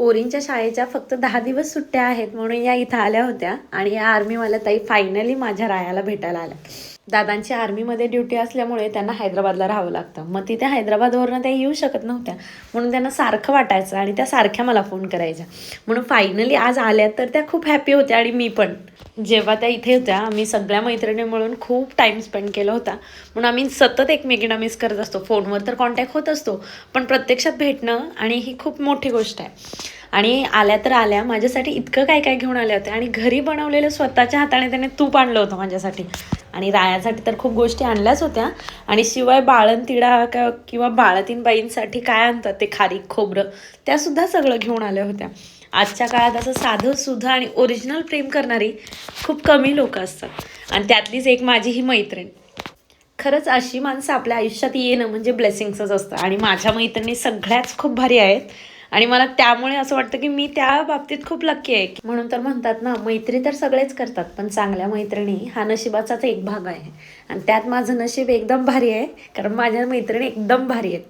पोरींच्या शाळेच्या फक्त 10 दिवस सुट्ट्या आहेत म्हणून या इथं आल्या होत्या आणि या आर्मीवाल्या ताई फायनली माझ्या रायाला भेटायला आल्या. दादांची आर्मीमध्ये ड्युटी असल्यामुळे त्यांना हैदराबादला राहावं लागतं. मग तिथे हैदराबादवरनं त्या येऊ शकत नव्हत्या म्हणून त्यांना सारखं वाटायचं आणि त्या सारख्या मला फोन करायच्या. म्हणून फायनली आज आल्या तर त्या खूप हॅपी होत्या आणि मी पण. जेव्हा त्या इथे होत्या आम्ही सगळ्या मैत्रिणी मिळून खूप टाईम स्पेंड केला होता. म्हणून आम्ही सतत एकमेकींना मिस करत असतो. फोनवर तर कॉन्टॅक्ट होत असतो पण प्रत्यक्षात भेटणं आणि ही खूप मोठी गोष्ट आहे. आणि आल्या तर आल्या माझ्यासाठी इतकं काय काय घेऊन आल्या होत्या आणि घरी बनवलेलं स्वतःच्या हाताने त्याने तूप आणलं होतं माझ्यासाठी आणि रायासाठी तर खूप गोष्टी आणल्याच होत्या. आणि शिवाय बाळंतिडा किंवा बाळंतीणबाईंसाठी काय आणतात ते खारीक खोबरं त्यासुद्धा सगळं घेऊन आल्या होत्या. आजच्या काळात असं साधं सुद्धा आणि ओरिजिनल प्रेम करणारी खूप कमी लोक असतात आणि त्यातलीच एक माझी ही मैत्रीण. खरंच अशी माणसं आपल्या आयुष्यात येणं म्हणजे ब्लेसिंग्सच असतं आणि माझ्या मैत्रिणी सगळ्याच खूप भारी आहेत आणि मला त्यामुळे असं वाटतं की मी त्या बाबतीत खूप लक्की आहे. म्हणून तर म्हणतात ना, मैत्री तर सगळेच करतात पण चांगल्या मैत्रिणी हा नशिबाचाच एक भाग आहे आणि त्यात माझं नशीब एकदम भारी आहे कारण माझ्या मैत्रिणी एकदम भारी आहेत.